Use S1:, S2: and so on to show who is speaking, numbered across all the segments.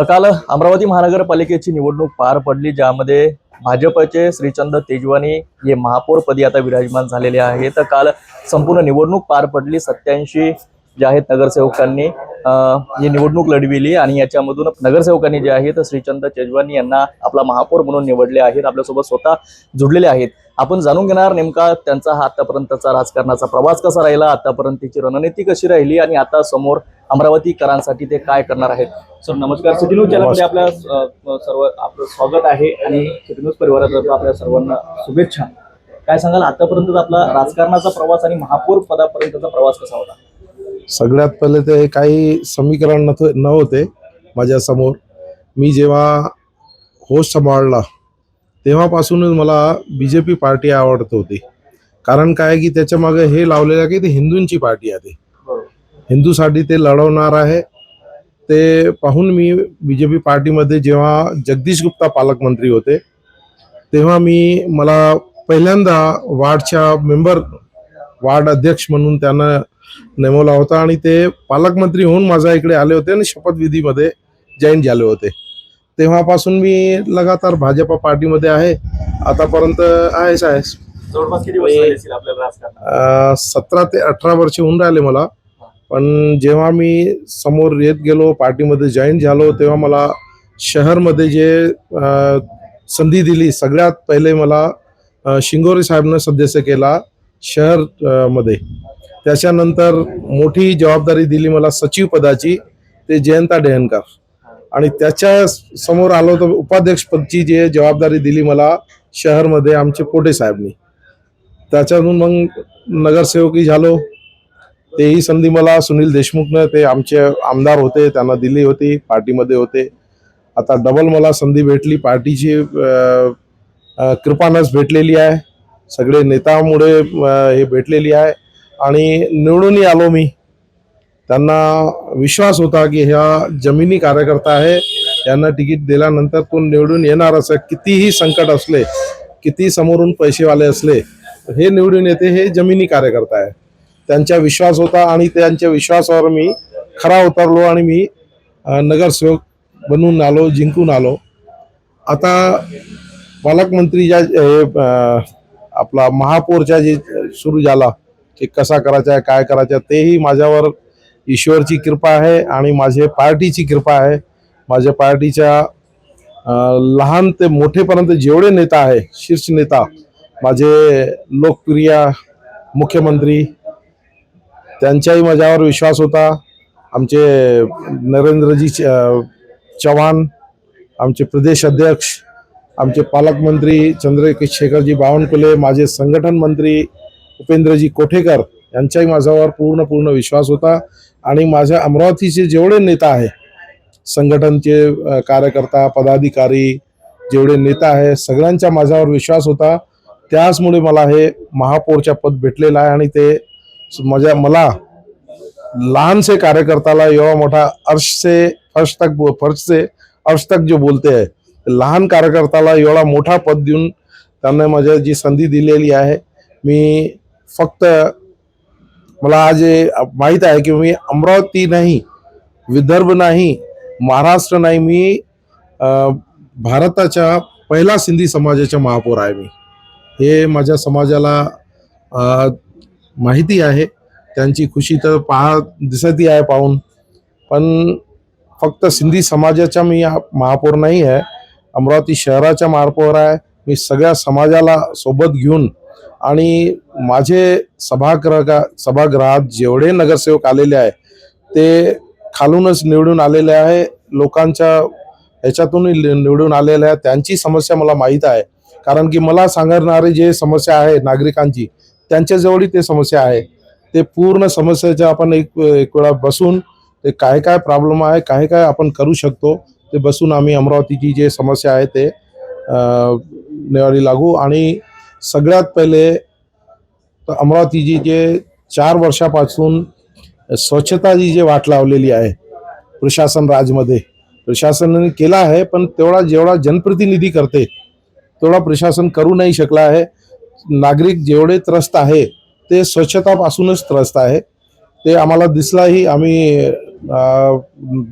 S1: काल अमरावती महानगरपालिकेची निवडणूक पार पडली, ज्यामध्ये भाजपचे श्रीचंद तेजवानी हे महापौरपदी आता विराजमान झालेले आहेत. तर काल संपूर्ण निवडणूक पार पडली. 87 जे आहेत नगरसेवकांनी ही निवडणूक लढविली आणि याच्यामधून नगरसेवकांनी जे आहेत श्रीचंद तेजवानी यांना आपला महापौर म्हणून निवडले आहेत. आपल्यासोबत स्वतः जुडलेले आहेत. आपण जाणून घेणार नेमका त्यांचा हा आतापर्यंतचा राजकारणाचा प्रवास कसा राहिला, आतापर्यंतची रणनीती कशी राहिली आणि आता समोर अमरावतीकरांसाठी ते काय करणार आहेत. सर नमस्कार. सिटी न्यूज चॅनलमध्ये आपल्या आपलं स्वागत आहे आणि सिटी न्यूज परिवारातर्फे आपल्या सर्वांना शुभेच्छा. काय सांगाल, आतापर्यंत आपला राजकारणाचा प्रवास आणि महापौर पदापर्यंतचा प्रवास कसा होता?
S2: सगळ्यात पहिले ते काही समीकरण नव्हते माझ्या समोर. मी जेव्हा होस्ट सांभाळला तेव्हापासूनच मला बीजेपी पार्टी आवडत होती. कारण काय की त्याच्या मागे हे लावलेलं आहे की ते हिंदूंची पार्टी आहे, ते हिंदूसाठी ते लढवणार आहे. ते पाहून मी बीजेपी पार्टीमध्ये जेव्हा जगदीश गुप्ता पालकमंत्री होते तेव्हा मला पहिल्यांदा वार्ड अध्यक्ष म्हणून त्यांना नेमवला होता आणि ते पालकमंत्री होऊन माझ्या इकडे आले होते आणि शपथविधीमध्ये जॉईन झाले होते. तेव्हापासून मी लगातार भाजपा पार्टीमध्ये आहे. आतापर्यंत आहेच.
S1: जवळपास किती वर्ष झाली असतील आपल्याला राजकारणात?
S2: 17 ते 18 वर्ष होऊन राहिले मला. पण जेव्हा मी समोर येत गेलो, पार्टीमध्ये जॉईन झालो, तेव्हा मला शहरमध्ये जे संधी दिली, सगळ्यात पहिले मला शिंगोरे साहेबनं सदस्य केला शहर मध्ये. त्याच्यानंतर मोठी जबाबदारी दिली मला सचिव पदाची, ते जयंता डेहनकर. आणि त्याच्या समोर आलो तर उपाध्यक्षपदची जे जबाबदारी दिली मला शहरमध्ये आमचे पोटे साहेबनी. त्याच्यातून मग नगरसेवकी झालो. तेही संधी मला सुनील देशमुखनं, ते आमचे आमदार होते, त्यांना दिली होती, पार्टीमध्ये होते. आता डबल मला संधी भेटली. पार्टीची कृपानच भेटलेली आहे, सगळे नेत्यामुळे हे भेटलेली आहे. आणि निवडूनही आलो मी. त्यांना विश्वास होता की ह्या जमिनी कार्यकर्ता आहे, यांना तिकीट दिल्यानंतर तो निवडून येणार. असं कितीही संकट असले, किती समोरून पैसेवाले असले, हे निवडून येते. हे जमिनी कार्यकर्ता आहे, त्यांचा विश्वास होता आणि त्यांच्या विश्वासावर मी खरा उतरलो आणि मी नगरसेवक बनून आलो, जिंकून आलो. आता पालकमंत्री आपला महापौरच्या जे सुरू झाला की कसा करायचा आहे, काय करायचं, तेही माझ्यावर ईश्वरची कृपा आहे आणि माझे पार्टीची कृपा आहे. माझ्या पार्टीच्या लहान ते मोठेपर्यंत जेवढे नेता आहे, शीर्ष नेता, माझे लोकप्रिय मुख्यमंत्री, त्यांचाही माझ्यावर विश्वास होता. आमचे नरेंद्रजी चव्हाण, आमचे प्रदेश अध्यक्ष, आमचे पालकमंत्री चंद्रशेखरजी बावनकुळे, माझे संघटन मंत्री उपेंद्रजी कोठेकर, यांचाही माझ्यावर पूर्ण विश्वास होता. आणि माझ्या अमरावतीचे जेवढे नेता आहे, संघटनचे कार्यकर्ता, पदाधिकारी, जेवढे नेता आहे, सगळ्यांचा माझ्यावर विश्वास होता. त्याचमुळे मला हे महापौरच्या पद भेटलेलं आहे. आणि ते मला लहानसे कार्यकर्त्याला एवढा मोठा अर्श से अर्श तक जो बोलते आहे, लहान कार्यकर्त्याला एवढा मोठा पद देऊन त्यांना माझ्या जी संधी दिलेली आहे. मी फक्त मला आज माहीत आहे की मी अमरावती नाही, विदर्भ नाही, महाराष्ट्र नाही, मी भारताच्या पहिला सिंधी समाजाचा महापौर आहे. मी हे माझ्या समाजाला माहिती आहे. त्यांची खुशी तर दिसती आहे पाहून. पण फक्त सिंधी समाजाचा मी महापौर नाही आहे, अमरावती शहराचा महापौर आहे. मी सगळ्या समाजाला सोबत घेऊन आणि माझे सभागृहात जेवढे नगरसेवक आलेले आहे ते खालूनच निवडून आलेले आहे, लोकांच्या ह्याच्यातून निवडून आलेले आहे. त्यांची समस्या मला माहीत आहे, कारण की मला सांगणारे जे समस्या आहे नागरिकांची, त्यांच्याजवळही ते समस्या आहे. ते पूर्ण समस्याच्या आपण एक वेळा बसून ते काय प्रॉब्लेम आहे, काय आपण करू शकतो, ते बसून आम्ही अमरावतीची जे समस्या आहे ते निवारी लागू. आणि सगळ्यात पहिले तर अमरावतीची जे 4 वर्षापासून स्वच्छताची जे वाट लावलेली आहे प्रशासन राजमध्ये, प्रशासनाने केला आहे, पण जेवढा जनप्रतिनिधी करते तेवढा प्रशासन करू नाही शकला आहे. नागरिक जेवढे त्रस्त आहे ते स्वच्छतापासूनच त्रस्त आहे. ते आम्हाला दिसलाही. आम्ही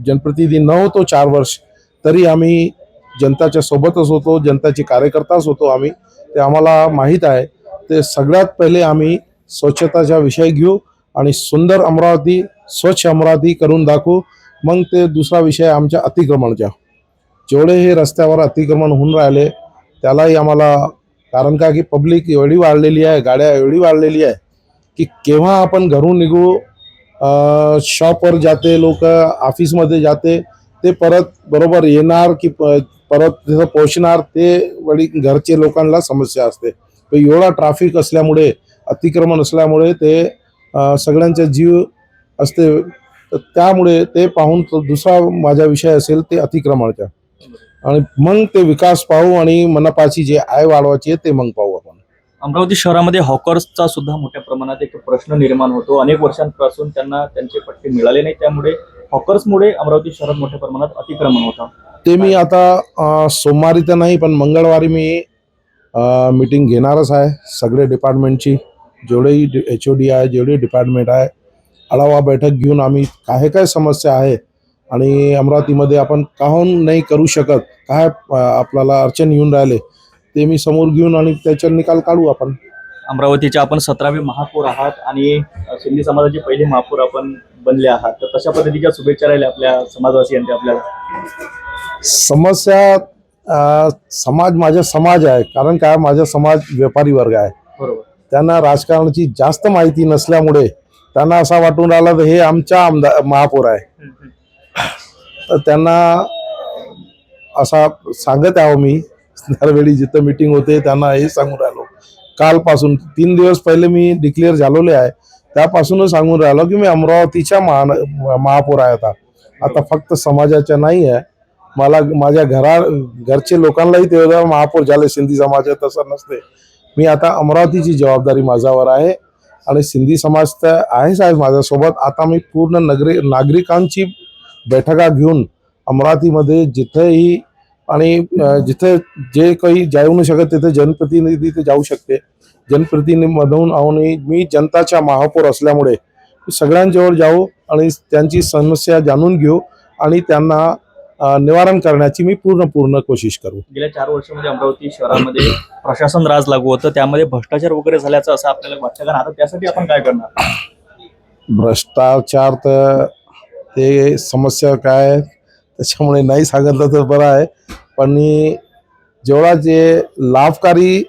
S2: जनप्रतिनिधी नव्हतो 4 वर्ष, तरी आम्ही जनताच्या सोबतच होतो, जनताचे कार्यकर्ताच होतो आम्ही, ते आम्हाला माहीत आहे. ते सगळ्यात पहिले आम्ही स्वच्छताचा विषय घेऊ आणि सुंदर अमरावती, स्वच्छ अमरावती करून दाखवू. मग ते दुसरा विषय आमच्या अतिक्रमणचा. जेवढे हे रस्त्यावर अतिक्रमण होऊन राहिले त्यालाही आम्हाला, कारण का की पब्लिक एवढी वाढलेली आहे, गाड्या एवढी वाढलेली आहे की केव्हा आपण घरून निघू, शॉपवर जाते लोक, ऑफिसमध्ये जाते, ते परत बरोबर येणार की परत तिथं पोहोचणार, ते वडी घरचे लोकांना समस्या असते. तर एवढा ट्रॅफिक असल्यामुळे, अतिक्रमण असल्यामुळे ते सगळ्यांचा जीव असते. तर त्यामुळे ते पाहून तो दुसरा माझा विषय असेल ते अतिक्रमणाचा, आणि मग ते विकास पाहू आणि मनपाची जे आय वाढवायची आहे ते मग पाहू आपण.
S1: अमरावती शहरामध्ये हॉकर्सचा सुद्धा मोठ्या प्रमाणात एक प्रश्न निर्माण होतो. अनेक वर्षांपासून त्यांना त्यांचे पट्टे मिळाले नाही, त्यामुळे हॉकर्समुळे अमरावती शहरात मोठ्या प्रमाणात अतिक्रमण होतं.
S2: ते मी आता सोमवारी तर नाही पण मंगळवारी मी मीटिंग घेणारच आहे. सगळे डिपार्टमेंटची, जेवढेही HOD आहे, जेवढे डिपार्टमेंट आहे, आढावा बैठक घेऊन आम्ही काय काय समस्या आहे आणि अमरावतीमध्ये आपण काहून नाही करू शकत, काय आपल्याला अडचण येऊन राहिले ते मी समोर घेऊन आणि त्याचा निकाल काढू आपण.
S1: अमरावतीचे आपण 17वे महापौर आहात आणि सिंधी समाजाचे पहिले महापौर आपण बनले आहात, तर कशा पद्धतीच्या शुभेच्छा राहिल्या आपल्या समाजवासियांच्या आपल्याला?
S2: समस्या समाज माझा समाज आहे, कारण काय माझा समाज व्यापारी वर्ग आहे.
S1: बरोबर.
S2: त्यांना राजकारणाची जास्त माहिती नसल्यामुळे त्यांना असा वाटून राहिला तर हे आमचा महापौर आहे. तर त्यांना असा सांगत आहो मी दरवेळी जिथं मीटिंग होते त्यांना हे सांगून राहिलो. कालपासून 3 दिवस पहिले मी डिक्लेअर झालेले आहे, त्यापासूनच सांगून राहिलो की मी अमरावतीच्या महापौर आहे. आता फक्त समाजाच्या नाही आहे, मला माझ्या घरचे लोकांनाही तेवढा महापौर झाले सिंधी समाजात, तसं नसते. मी आता अमरावतीची जबाबदारी माझ्यावर आहे आणि सिंधी समाज तर आहेच आहे माझ्यासोबत. आता मी पूर्ण नागरिकांची बैठका घेऊन अमरावतीमध्ये जिथेही आणि जिथे जे काही जाऊ नाही शकत तिथे जनप्रतिनिधी ते जाऊ शकते. जनप्रतिनिधीमधून आणि मी जनताच्या महापौर असल्यामुळे सगळ्यांजवळ जाऊ आणि त्यांची समस्या जाणून घेऊ आणि त्यांना निवारण करण्याची मी पूर्ण कोशिश करू.
S1: गेल्या 4 वर्षामध्ये अमरावती शहरामध्ये प्रशासन राज लागू होतं, त्यामध्ये भ्रष्टाचार वगैरे झाल्याचं असं आपल्याला वाटतं का? आता त्यासाठी आपण काय करणार?
S2: भ्रष्टाचार तर ते समस्या काय त्याच्यामुळे नाही सांगितलं तर बरं आहे, पण जेवढा जे लाभकारी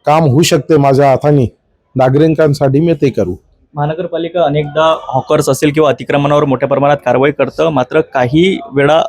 S2: काम होऊ शकते माझ्या हाताने नागरिकांसाठी मी ते करू.
S1: महानगरपालिका अनेकदा हॉकर्स असेल किंवा अतिक्रमणावर मोठ्या प्रमाणात कारवाई करतं, मात्र काही वेळा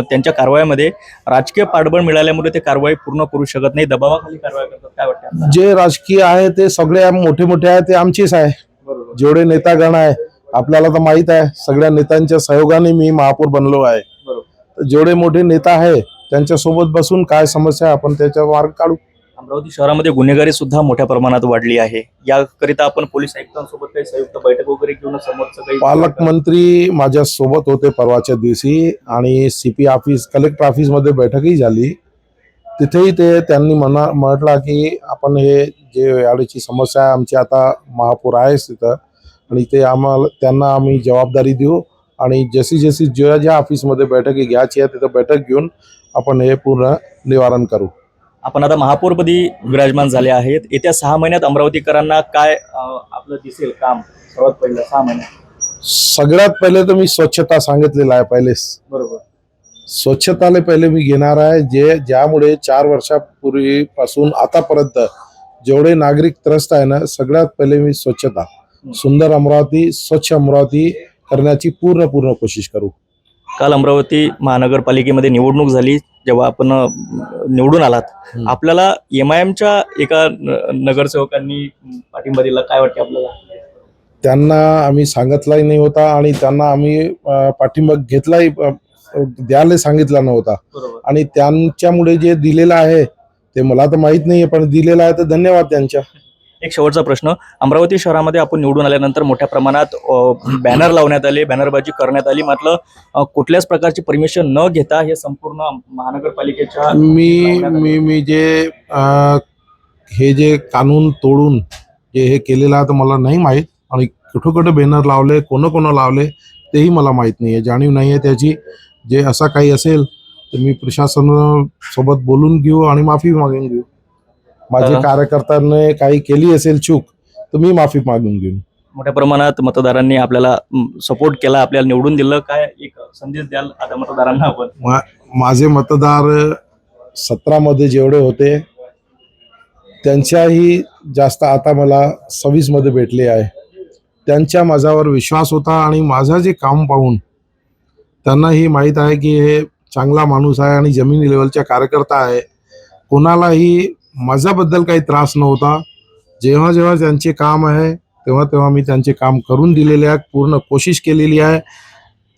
S1: त्यांच्या कारवाईमध्ये राजकीय पाठबळ मिळाल्यामुळे ते कारवाई पूर्ण करू शकत नाही, दबावाखाली कारवाई करतात. काय वाटतं?
S2: जे राजकीय आहे ते सगळे मोठे आहे ते आमचेच आहे.
S1: बरोबर.
S2: जेवढे नेतागण आहे आपल्याला तर माहित आहे, सगळ्या नेत्यांच्या सहयोगाने मी महापौर बनलो आहे.
S1: बरोबर.
S2: जेवढे मोठे नेता आहे त्यांच्यासोबत बसून काय समस्या आपण त्याचा मार्ग काढू.
S1: अमरावती शहरामध्ये गुन्हेगारी सुद्धा मोठ्या प्रमाणात वाढली आहे, याकरिता आपण पोलीस आयुक्तांसोबत काही संयुक्त बैठक वगैरे घेऊन समोरचं काही?
S2: पालकमंत्री माझ्या सोबत होते परवाच्या दिवशी आणि CP ऑफिस, कलेक्टर ऑफिस मध्ये बैठकही झाली. तिथेही त्यांनी म्हटलं की आपण हे जे याची समस्या आहे, आमची आता महापौर आहेच तिथं आणि ते त्यांना आम्ही जबाबदारी देऊ आणि जशी ज्या ऑफिसमध्ये बैठकी घ्यायची आहे तिथं बैठक घेऊन आपण हे पूर्ण निवारण करू.
S1: आपण आता महापौरपदी विराजमान झाले आहेत, येत्या 6 महिन्यात अमरावतीकरांना काय आपलं दिसेल काम? सर्वात पहिलं 6 महिन्यात
S2: सगळ्यात पहिले तर मी स्वच्छता सांगितलेलं आहे पहिलेच.
S1: बरोबर.
S2: स्वच्छताला पहिले मी घेणार आहे, ज्यामुळे 4 वर्षापूर्वीपासून आतापर्यंत जेवढे नागरिक त्रस्त आहे ना, सगळ्यात पहिले मी स्वच्छता, सुंदर अमरावती, स्वच्छ अमरावती करण्याची पूर्ण कोशिश करू.
S1: काल अमरावती महानगरपालिकेमध्ये निवडणूक झाली, जेव्हा आपण निवडून आलात, आपल्याला MIMच्या एका नगरसेवकांनी पाठिंबा दिला, काय वाटते आपल्याला?
S2: त्यांना आम्ही सांगितलाही नाही होता आणि त्यांना आम्ही पाठिंबा घेतलाही द्यायला सांगितला नव्हता.
S1: बरोबर.
S2: आणि त्यांच्यामुळे जे दिलेलं आहे ते मला तर माहित नाहीये, पण दिलेलं आहे तर धन्यवाद त्यांच्या.
S1: एक शेवटचा प्रश्न, अमरावती शहरामध्ये आपण निवडून आल्यानंतर मोठ्या प्रमाणात बॅनर लावण्यात आले, बॅनरबाजी करण्यात आली, मात्र कुठल्याच प्रकारची परमिशन न घेता हे संपूर्ण महानगरपालिकेच्या
S2: मी जे हे जे कानून तोडून जे हे केलेलं आहे तर मला नाही माहीत, आणि कुठं बॅनर लावले, कोण लावले तेही मला माहीत नाहीये, जाणीव नाहीये त्याची. जे असा काही असेल तर मी प्रशासनासोबत बोलून घेऊ आणि माफी मागून घेऊ. माझे कार्यकर्त्यांनी काही केली असेल चूक तर मी माफी मागून घेईन.
S1: मोठ्या प्रमाणात मतदारांनी आपल्याला सपोर्ट केला, आपल्याला निवडून दिलं. काय एक संदेश द्याल आता मतदारांना आपण?
S2: माझे मतदार 17 मध्ये जेवढे होते त्यांच्याही जास्त आता मला 26 मध्ये भेटले आहे. त्यांच्या माझ्यावर विश्वास होता आणि माझं जे काम पाहून त्यांनाही माहीत आहे की हे चांगला माणूस आहे आणि जमिनी लेवलचा कार्यकर्ता आहे. कोणालाही माझ्याबद्दल काही त्रास नव्हता. जेव्हा जेव्हा त्यांचे काम आहे तेव्हा तेव्हा मी त्यांचे काम करून दिलेले आहे, पूर्ण कोशिश केलेली आहे.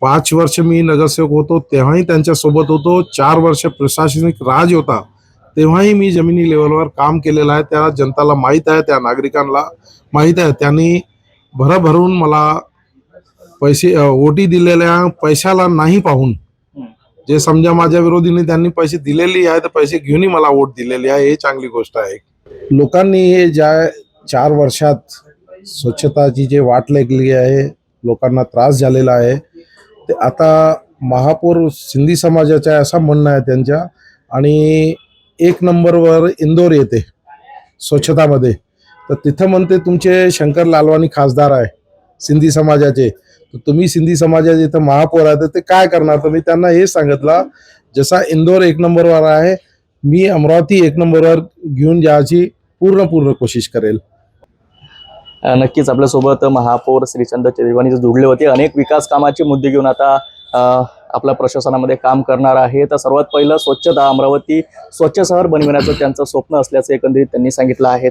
S2: 5 वर्ष मी नगरसेवक होतो तेव्हाही त्यांच्यासोबत होतो. 4 वर्ष प्रशासनिक राज होता तेव्हाही मी जमिनी लेवलवर काम केलेलं आहे. त्या जनताला माहीत आहे, त्या नागरिकांना माहीत आहे. त्यांनी भरभरून मला पैसे ओटी दिलेल्या पैशाला नाही पाहून जे समजा माझ्या विरोधीने त्यांनी पैसे दिलेले आहे तर पैसे घेऊनही मला वोट दिलेली आहे, हे चांगली गोष्ट आहे. लोकांनी हे ज्या 4 वर्षात स्वच्छताची जे वाट लागली आहे, लोकांना त्रास झालेला आहे, ते आता महापौर सिंधी समाजाचा असं म्हणणं आहे त्यांच्या आणि 1 नंबरवर इंदोर येते स्वच्छतामध्ये. तर तिथं म्हणते तुमचे शंकर लालवानी खासदार आहे सिंधी समाजाचे, तर तुम्ही सिंधी समाजाचे इथं महापौर आहे तर ते काय करणार. तर मी त्यांना हे सांगितलं जसा इंदोर 1 नंबरवर आहे मी अमरावती 1 नंबरवर घेऊन जायची पूर्ण कोशिश करेल.
S1: नक्कीच आपल्यासोबत महापौर श्रीचंद तेजवानी जोडले होते. अनेक विकास कामाचे मुद्दे घेऊन आता आपल्या प्रशासनामध्ये काम करणार आहे. तर सर्वात पहिलं स्वच्छता, अमरावती स्वच्छ शहर बनविण्याचं त्यांचं स्वप्न असल्याचं एकंदरीत त्यांनी सांगितलं आहे.